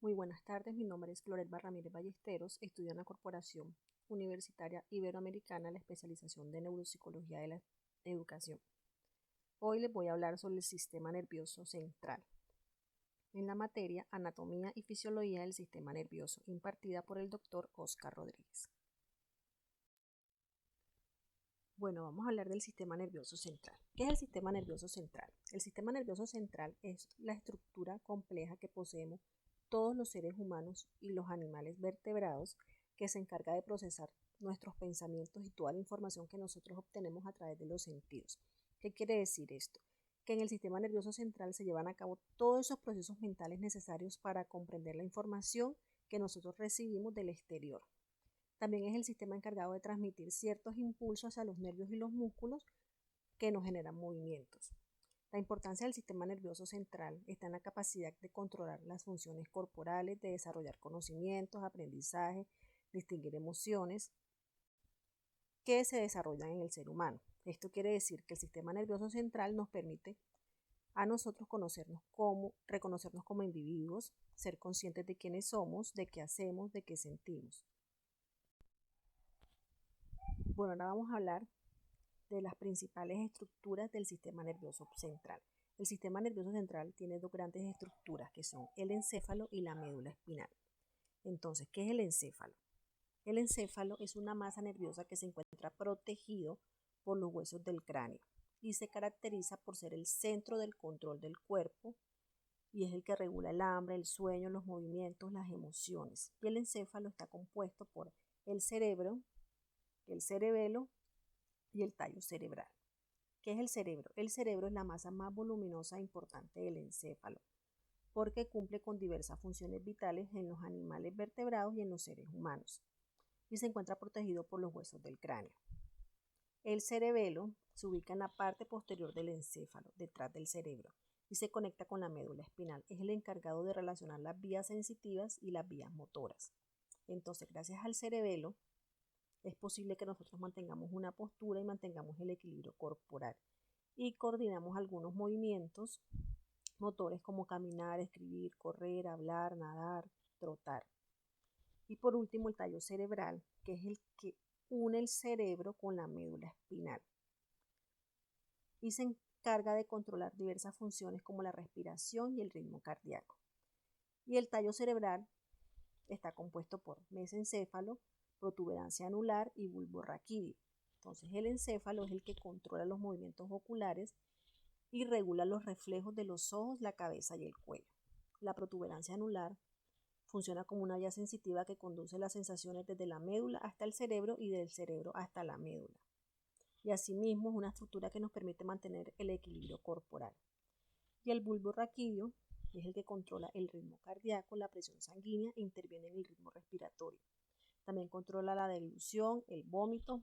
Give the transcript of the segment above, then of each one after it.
Muy buenas tardes, mi nombre es Gloret Ramírez Ballesteros, estudio en la Corporación Universitaria Iberoamericana la especialización de Neuropsicología de la Educación. Hoy les voy a hablar sobre el sistema nervioso central, en la materia Anatomía y Fisiología del Sistema Nervioso, impartida por el doctor Oscar Rodríguez. Bueno, vamos a hablar del sistema nervioso central. ¿Qué es el sistema nervioso central? El sistema nervioso central es la estructura compleja que poseemos todos los seres humanos y los animales vertebrados, que se encarga de procesar nuestros pensamientos y toda la información que nosotros obtenemos a través de los sentidos. ¿Qué quiere decir esto? Que en el sistema nervioso central se llevan a cabo todos esos procesos mentales necesarios para comprender la información que nosotros recibimos del exterior. También es el sistema encargado de transmitir ciertos impulsos a los nervios y los músculos que nos generan movimientos. La importancia del sistema nervioso central está en la capacidad de controlar las funciones corporales, de desarrollar conocimientos, aprendizaje, distinguir emociones que se desarrollan en el ser humano. Esto quiere decir que el sistema nervioso central nos permite a nosotros reconocernos como individuos, ser conscientes de quiénes somos, de qué hacemos, de qué sentimos. Bueno, ahora vamos a hablar de las principales estructuras del sistema nervioso central. El sistema nervioso central tiene dos grandes estructuras que son el encéfalo y la médula espinal. Entonces, ¿qué es el encéfalo? El encéfalo es una masa nerviosa que se encuentra protegido por los huesos del cráneo y se caracteriza por ser el centro del control del cuerpo y es el que regula el hambre, el sueño, los movimientos, las emociones. Y el encéfalo está compuesto por el cerebro, el cerebelo y el tallo cerebral. ¿Qué es el cerebro? El cerebro es la masa más voluminosa e importante del encéfalo, porque cumple con diversas funciones vitales en los animales vertebrados y en los seres humanos, y se encuentra protegido por los huesos del cráneo. El cerebelo se ubica en la parte posterior del encéfalo, detrás del cerebro, y se conecta con la médula espinal. Es el encargado de relacionar las vías sensitivas y las vías motoras. Entonces, gracias al cerebelo, es posible que nosotros mantengamos una postura y mantengamos el equilibrio corporal y coordinamos algunos movimientos motores como caminar, escribir, correr, hablar, nadar, trotar. Y por último, el tallo cerebral, que es el que une el cerebro con la médula espinal y se encarga de controlar diversas funciones como la respiración y el ritmo cardíaco. Y el tallo cerebral está compuesto por mesencéfalo, protuberancia anular y bulbo raquídeo. Entonces el encéfalo es el que controla los movimientos oculares y regula los reflejos de los ojos, la cabeza y el cuello. La protuberancia anular funciona como una vía sensitiva que conduce las sensaciones desde la médula hasta el cerebro y del cerebro hasta la médula. Y asimismo es una estructura que nos permite mantener el equilibrio corporal. Y el bulbo raquídeo es el que controla el ritmo cardíaco, la presión sanguínea e interviene en el ritmo respiratorio. También controla la deglución, el vómito,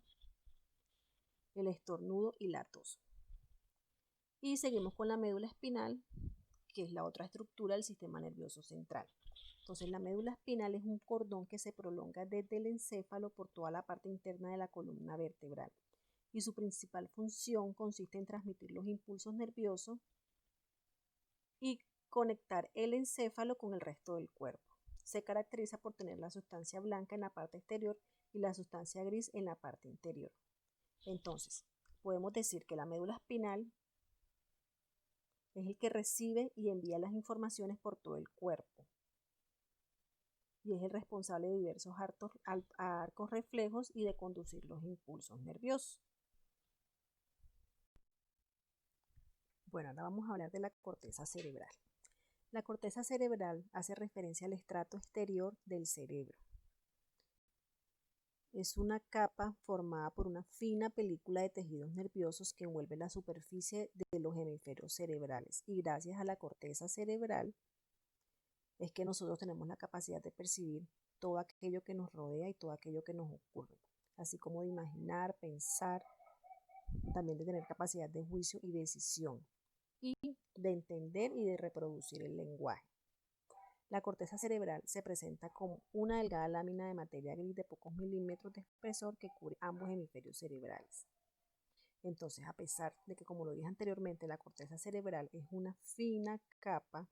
el estornudo y la tos. Y seguimos con la médula espinal, que es la otra estructura del sistema nervioso central. Entonces, la médula espinal es un cordón que se prolonga desde el encéfalo por toda la parte interna de la columna vertebral. Y su principal función consiste en transmitir los impulsos nerviosos y conectar el encéfalo con el resto del cuerpo. Se caracteriza por tener la sustancia blanca en la parte exterior y la sustancia gris en la parte interior. Entonces, podemos decir que la médula espinal es el que recibe y envía las informaciones por todo el cuerpo y es el responsable de diversos arcos reflejos y de conducir los impulsos nerviosos. Bueno, ahora vamos a hablar de la corteza cerebral. La corteza cerebral hace referencia al estrato exterior del cerebro. Es una capa formada por una fina película de tejidos nerviosos que envuelve la superficie de los hemisferios cerebrales. Y gracias a la corteza cerebral es que nosotros tenemos la capacidad de percibir todo aquello que nos rodea y todo aquello que nos ocurre, así como de imaginar, pensar, también de tener capacidad de juicio y decisión, y de entender y de reproducir el lenguaje. La corteza cerebral se presenta como una delgada lámina de materia gris de pocos milímetros de espesor que cubre ambos hemisferios cerebrales. Entonces, a pesar de que, como lo dije anteriormente, la corteza cerebral es una fina capa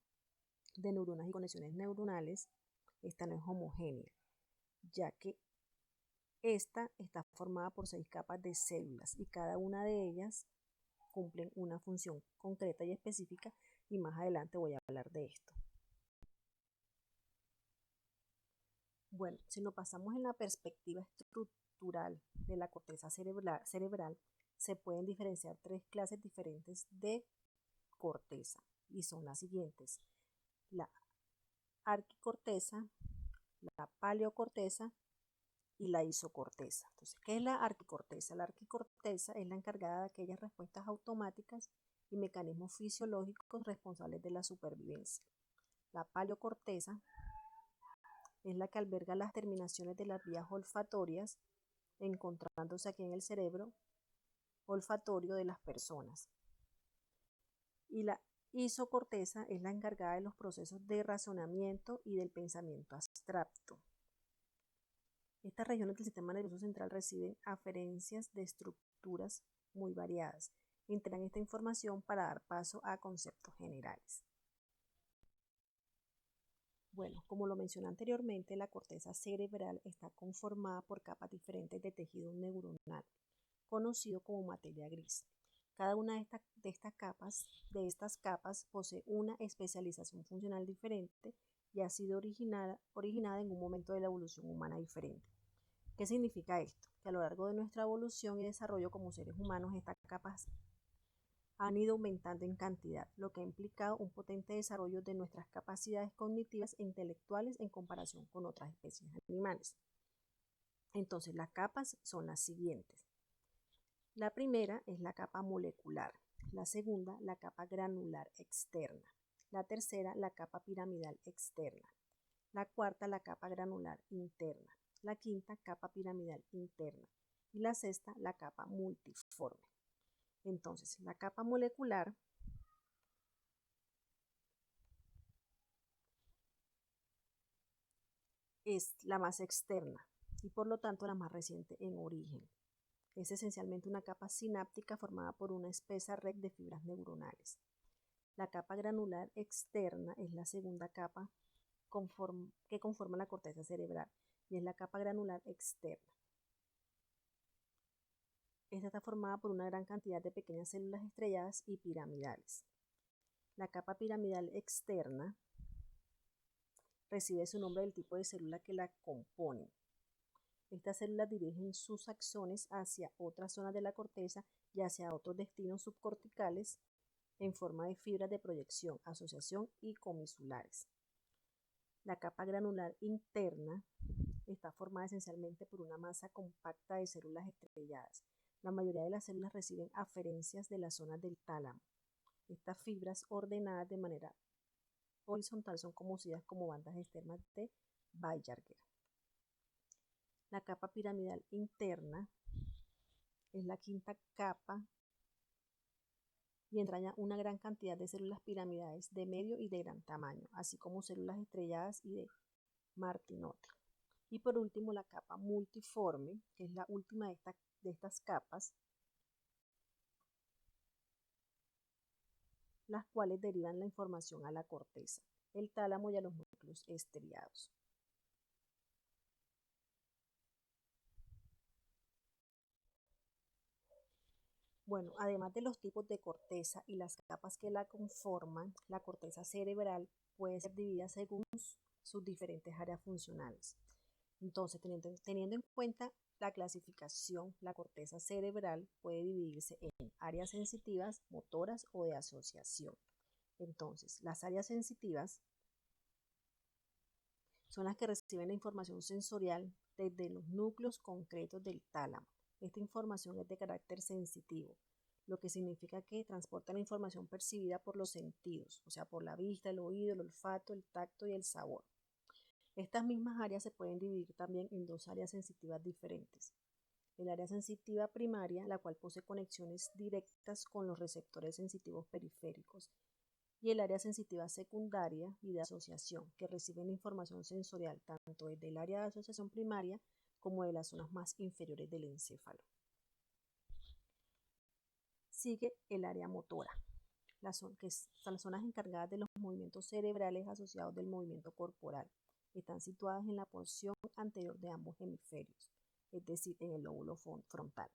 de neuronas y conexiones neuronales, esta no es homogénea, ya que esta está formada por 6 capas de células y cada una de ellas cumplen una función concreta y específica, y más adelante voy a hablar de esto. Bueno, si nos pasamos en la perspectiva estructural de la corteza cerebral, se pueden diferenciar 3 clases diferentes de corteza y son las siguientes: la arquicorteza, la paleocorteza y la isocorteza. Entonces, ¿qué es la arquicorteza? La arquicorteza es la encargada de aquellas respuestas automáticas y mecanismos fisiológicos responsables de la supervivencia. La paleocorteza es la que alberga las terminaciones de las vías olfatorias, encontrándose aquí en el cerebro olfatorio de las personas. Y la isocorteza es la encargada de los procesos de razonamiento y del pensamiento abstracto. Estas regiones del sistema nervioso central reciben aferencias de estructuras muy variadas. Integran esta información para dar paso a conceptos generales. Bueno, como lo mencioné anteriormente, la corteza cerebral está conformada por capas diferentes de tejido neuronal, conocido como materia gris. Cada una de estas capas posee una especialización funcional diferente y ha sido originada en un momento de la evolución humana diferente. ¿Qué significa esto? Que a lo largo de nuestra evolución y desarrollo como seres humanos, estas capas han ido aumentando en cantidad, lo que ha implicado un potente desarrollo de nuestras capacidades cognitivas e intelectuales en comparación con otras especies animales. Entonces, las capas son las siguientes. La primera es la capa molecular, la segunda, la capa granular externa, la tercera, la capa piramidal externa, la cuarta, la capa granular interna, la quinta, capa piramidal interna, y la sexta, la capa multiforme. Entonces, la capa molecular es la más externa y por lo tanto la más reciente en origen. Es esencialmente una capa sináptica formada por una espesa red de fibras neuronales. La capa granular externa es la segunda capa que conforma la corteza cerebral y es la capa granular externa. Esta está formada por una gran cantidad de pequeñas células estrelladas y piramidales. La capa piramidal externa recibe su nombre del tipo de célula que la compone. Estas células dirigen sus axones hacia otras zonas de la corteza y hacia otros destinos subcorticales en forma de fibras de proyección, asociación y comisulares. La capa granular interna está formada esencialmente por una masa compacta de células estrelladas. La mayoría de las células reciben aferencias de las zonas del tálamo. Estas fibras ordenadas de manera horizontal son conocidas como bandas externas de Buerger. La capa piramidal interna es la quinta capa y entraña una gran cantidad de células piramidales de medio y de gran tamaño, así como células estrelladas y de Martinotti. Y por último, la capa multiforme, que es la última de estas capas, las cuales derivan la información a la corteza, el tálamo y a los núcleos estriados. Bueno, además de los tipos de corteza y las capas que la conforman, la corteza cerebral puede ser dividida según sus diferentes áreas funcionales. Entonces, teniendo en cuenta la clasificación, la corteza cerebral puede dividirse en áreas sensitivas, motoras o de asociación. Entonces, las áreas sensitivas son las que reciben la información sensorial desde los núcleos concretos del tálamo. Esta información es de carácter sensitivo, lo que significa que transporta la información percibida por los sentidos, o sea, por la vista, el oído, el olfato, el tacto y el sabor. Estas mismas áreas se pueden dividir también en dos áreas sensitivas diferentes. El área sensitiva primaria, la cual posee conexiones directas con los receptores sensitivos periféricos, y el área sensitiva secundaria y de asociación, que reciben información sensorial tanto desde el área de asociación primaria como de las zonas más inferiores del encéfalo. Sigue el área motora. son las zonas encargadas de los movimientos cerebrales asociados del movimiento corporal. Están situadas en la porción anterior de ambos hemisferios, es decir, en el lóbulo frontal.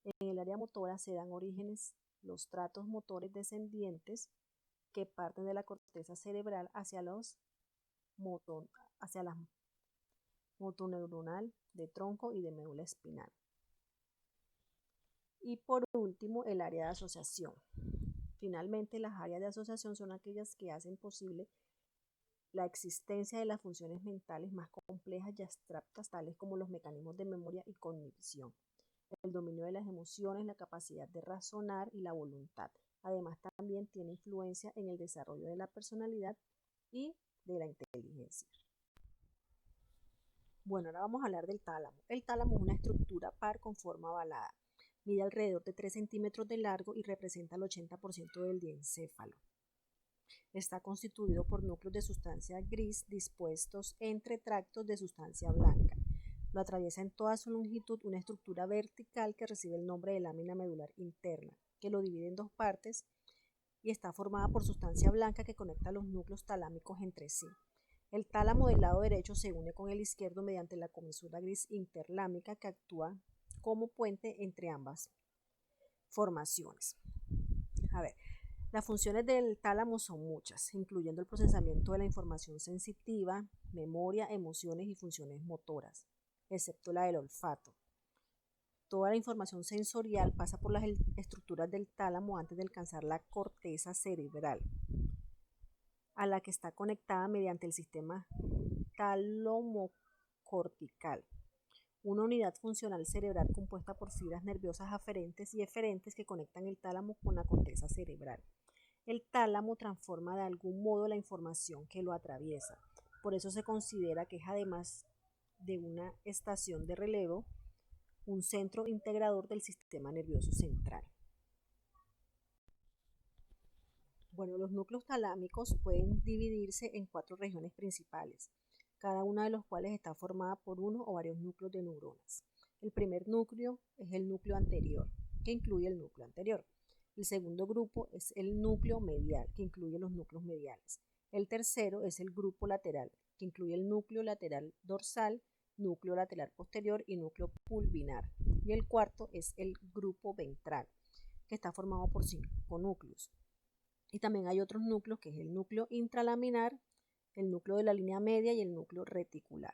En el área motora se dan orígenes los tratos motores descendientes que parten de la corteza cerebral hacia la motoneuronal de tronco y de médula espinal. Y por último, el área de asociación. Finalmente, las áreas de asociación son aquellas que hacen posible la existencia de las funciones mentales más complejas y abstractas, tales como los mecanismos de memoria y cognición, el dominio de las emociones, la capacidad de razonar y la voluntad. Además, también tiene influencia en el desarrollo de la personalidad y de la inteligencia. Bueno, ahora vamos a hablar del tálamo. El tálamo es una estructura par con forma ovalada. Mide alrededor de 3 centímetros de largo y representa el 80% del diencéfalo. Está constituido por núcleos de sustancia gris dispuestos entre tractos de sustancia blanca. Lo atraviesa en toda su longitud una estructura vertical que recibe el nombre de lámina medular interna, que lo divide en dos partes y está formada por sustancia blanca que conecta los núcleos talámicos entre sí. El tálamo del lado derecho se une con el izquierdo mediante la comisura gris interlámica que actúa como puente entre ambas formaciones. Las funciones del tálamo son muchas, incluyendo el procesamiento de la información sensitiva, memoria, emociones y funciones motoras, excepto la del olfato. Toda la información sensorial pasa por las estructuras del tálamo antes de alcanzar la corteza cerebral, a la que está conectada mediante el sistema talomocortical, una unidad funcional cerebral compuesta por fibras nerviosas aferentes y eferentes que conectan el tálamo con la corteza cerebral. El tálamo transforma de algún modo la información que lo atraviesa. Por eso se considera que es, además de una estación de relevo, un centro integrador del sistema nervioso central. Bueno, los núcleos talámicos pueden dividirse en 4 regiones principales, cada una de los cuales está formada por uno o varios núcleos de neuronas. El primer núcleo es el núcleo anterior, que incluye el núcleo anterior. El segundo grupo es el núcleo medial, que incluye los núcleos mediales. El tercero es el grupo lateral, que incluye el núcleo lateral dorsal, núcleo lateral posterior y núcleo pulvinar. Y el cuarto es el grupo ventral, que está formado por 5 núcleos. Y también hay otros núcleos, que es el núcleo intralaminar, el núcleo de la línea media y el núcleo reticular.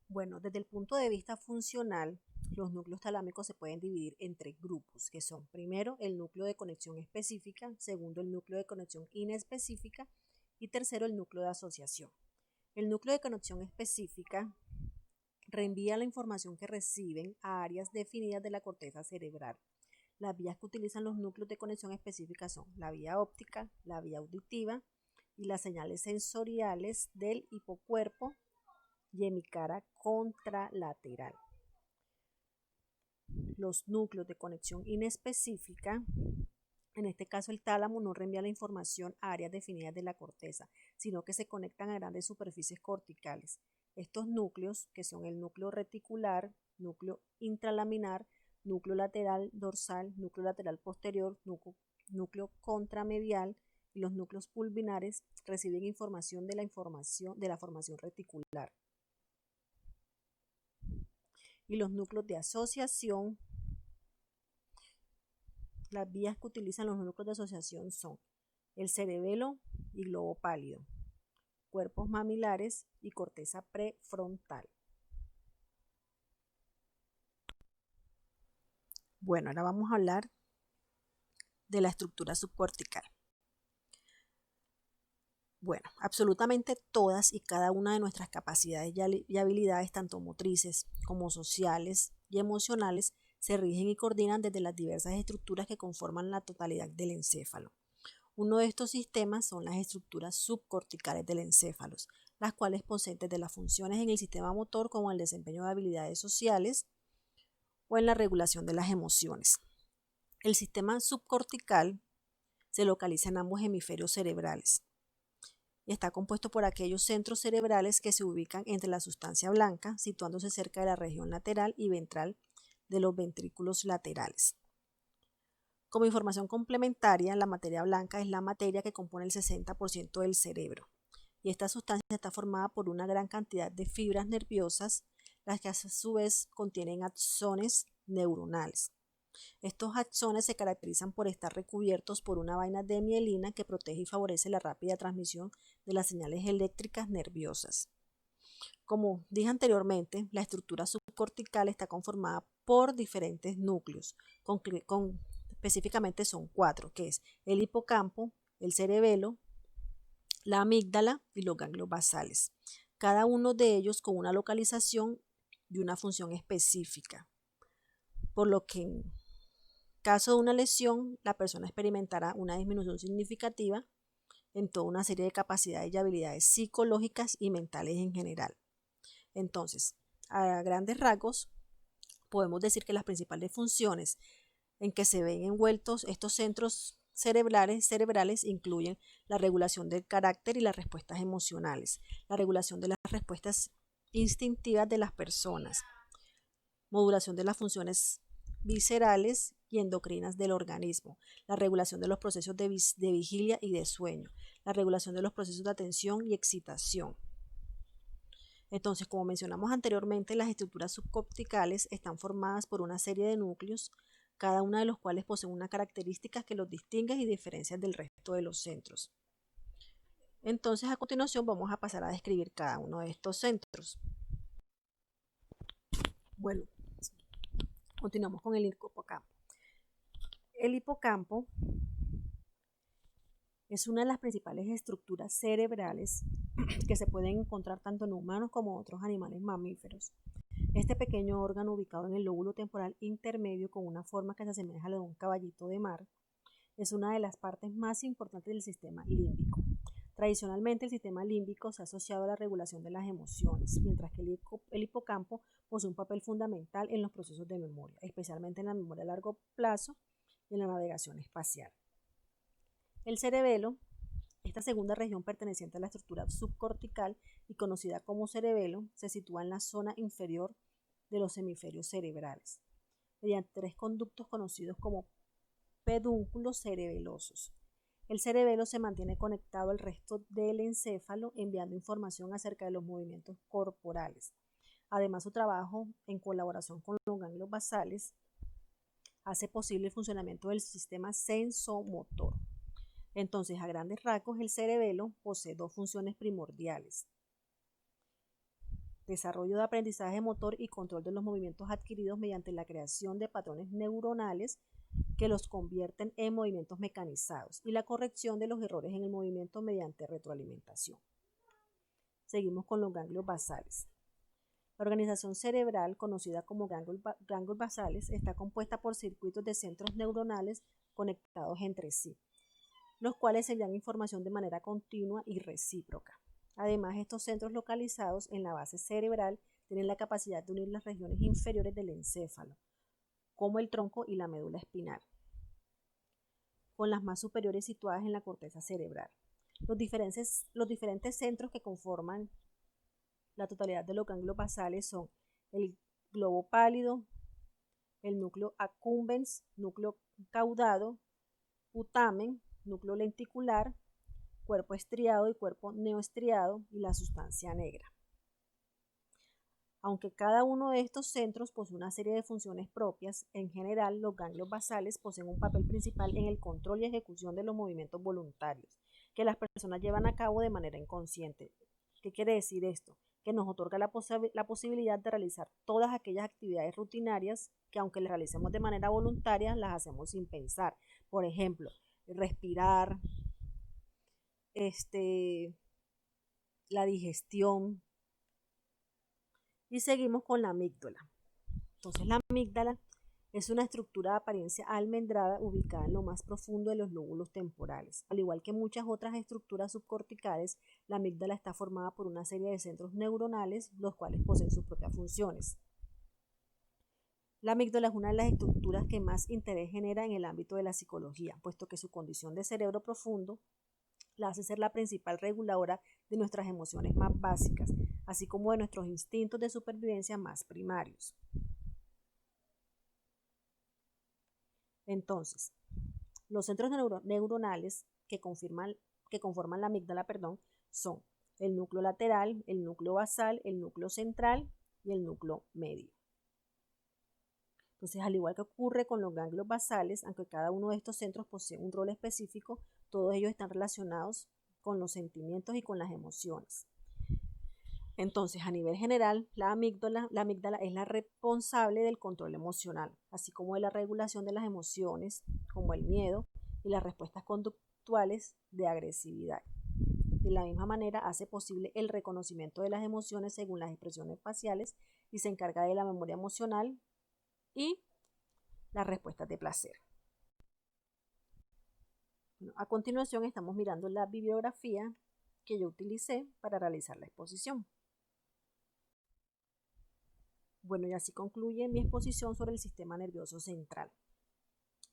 Bueno, desde el punto de vista funcional, los núcleos talámicos se pueden dividir en 3 grupos, que son primero el núcleo de conexión específica, segundo el núcleo de conexión inespecífica y tercero el núcleo de asociación. El núcleo de conexión específica reenvía la información que reciben a áreas definidas de la corteza cerebral. Las vías que utilizan los núcleos de conexión específica son la vía óptica, la vía auditiva y las señales sensoriales del hipocuerpo y hemicara contralateral. Los núcleos de conexión inespecífica, en este caso el tálamo, no reenvía la información a áreas definidas de la corteza, sino que se conectan a grandes superficies corticales. Estos núcleos, que son el núcleo reticular, núcleo intralaminar, núcleo lateral dorsal, núcleo lateral posterior, núcleo contramedial y los núcleos pulvinares, reciben información de la formación reticular. Y los núcleos de asociación, las vías que utilizan los núcleos de asociación son el cerebelo y globo pálido, cuerpos mamilares y corteza prefrontal. Bueno, ahora vamos a hablar de la estructura subcortical. Bueno, absolutamente todas y cada una de nuestras capacidades y habilidades, tanto motrices como sociales y emocionales, se rigen y coordinan desde las diversas estructuras que conforman la totalidad del encéfalo. Uno de estos sistemas son las estructuras subcorticales del encéfalo, las cuales poseen desde las funciones en el sistema motor como el desempeño de habilidades sociales o en la regulación de las emociones. El sistema subcortical se localiza en ambos hemisferios cerebrales y está compuesto por aquellos centros cerebrales que se ubican entre la sustancia blanca, situándose cerca de la región lateral y ventral de los ventrículos laterales. Como información complementaria, la materia blanca es la materia que compone el 60% del cerebro. Y esta sustancia está formada por una gran cantidad de fibras nerviosas, las que a su vez contienen axones neuronales. Estos axones se caracterizan por estar recubiertos por una vaina de mielina que protege y favorece la rápida transmisión de las señales eléctricas nerviosas. Como dije anteriormente, la estructura subcortical está conformada por diferentes núcleos, específicamente son 4, que es el hipocampo, el cerebelo, la amígdala y los ganglios basales, cada uno de ellos con una localización y una función específica, por lo que en caso de una lesión, la persona experimentará una disminución significativa en toda una serie de capacidades y habilidades psicológicas y mentales en general. Entonces, a grandes rasgos, podemos decir que las principales funciones en que se ven envueltos estos centros cerebrales incluyen la regulación del carácter y las respuestas emocionales, la regulación de las respuestas instintivas de las personas, modulación de las funciones viscerales y endocrinas del organismo, la regulación de los procesos de vigilia y de sueño, la regulación de los procesos de atención y excitación. Entonces, como mencionamos anteriormente, las estructuras subcorticales están formadas por una serie de núcleos, cada uno de los cuales posee una característica que los distingue y diferencia del resto de los centros. Entonces, a continuación vamos a pasar a describir cada uno de estos centros. Bueno, continuamos con el hipocampo. El hipocampo es una de las principales estructuras cerebrales que se pueden encontrar tanto en humanos como en otros animales mamíferos. Este pequeño órgano ubicado en el lóbulo temporal intermedio con una forma que se asemeja a la de un caballito de mar es una de las partes más importantes del sistema límbico. Tradicionalmente el sistema límbico se ha asociado a la regulación de las emociones, mientras que el hipocampo posee un papel fundamental en los procesos de memoria, especialmente en la memoria a largo plazo y en la navegación espacial. El cerebelo, esta segunda región perteneciente a la estructura subcortical y conocida como cerebelo, se sitúa en la zona inferior de los hemisferios cerebrales, mediante 3 conductos conocidos como pedúnculos cerebelosos. El cerebelo se mantiene conectado al resto del encéfalo, enviando información acerca de los movimientos corporales. Además, su trabajo en colaboración con los ganglios basales hace posible el funcionamiento del sistema sensomotor. Entonces, a grandes rasgos, el cerebelo posee 2 funciones primordiales: desarrollo de aprendizaje motor y control de los movimientos adquiridos mediante la creación de patrones neuronales que los convierten en movimientos mecanizados, y la corrección de los errores en el movimiento mediante retroalimentación. Seguimos con los ganglios basales. La organización cerebral, conocida como ganglios basales, está compuesta por circuitos de centros neuronales conectados entre sí, los cuales se envían información de manera continua y recíproca. Además, estos centros localizados en la base cerebral tienen la capacidad de unir las regiones inferiores del encéfalo, como el tronco y la médula espinal, con las más superiores situadas en la corteza cerebral. Los diferentes centros que conforman la totalidad de los ganglios basales son el globo pálido, el núcleo accumbens, núcleo caudado, putamen, núcleo lenticular, cuerpo estriado y cuerpo neoestriado, y la sustancia negra. Aunque cada uno de estos centros posee una serie de funciones propias, en general los ganglios basales poseen un papel principal en el control y ejecución de los movimientos voluntarios que las personas llevan a cabo de manera inconsciente. ¿Qué quiere decir esto? Que nos otorga la posibilidad de realizar todas aquellas actividades rutinarias que, aunque las realicemos de manera voluntaria, las hacemos sin pensar. Por ejemplo, respirar, la digestión. Y seguimos con la amígdala. Entonces, la amígdala es una estructura de apariencia almendrada ubicada en lo más profundo de los lóbulos temporales. Al igual que muchas otras estructuras subcorticales, la amígdala está formada por una serie de centros neuronales, los cuales poseen sus propias funciones. La amígdala es una de las estructuras que más interés genera en el ámbito de la psicología, puesto que su condición de cerebro profundo la hace ser la principal reguladora de nuestras emociones más básicas, así como de nuestros instintos de supervivencia más primarios. Entonces, Los centros neuronales que conforman la amígdala, son el núcleo lateral, el núcleo basal, el núcleo central y el núcleo medio. Entonces, al igual que ocurre con los ganglios basales, aunque cada uno de estos centros posee un rol específico, todos ellos están relacionados con los sentimientos y con las emociones. Entonces, a nivel general, la amígdala es la responsable del control emocional, así como de la regulación de las emociones, como el miedo y las respuestas conductuales de agresividad. De la misma manera, hace posible el reconocimiento de las emociones según las expresiones faciales y se encarga de la memoria emocional y las respuestas de placer. Bueno, a continuación estamos mirando la bibliografía que yo utilicé para realizar la exposición. Bueno, y así concluye mi exposición sobre el sistema nervioso central.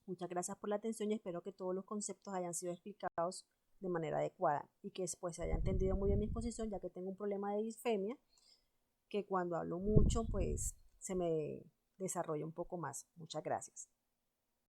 Muchas gracias por la atención y espero que todos los conceptos hayan sido explicados de manera adecuada y que después se haya entendido muy bien mi exposición, ya que tengo un problema de disfemia, que cuando hablo mucho pues se me desarrolla un poco más. Muchas gracias.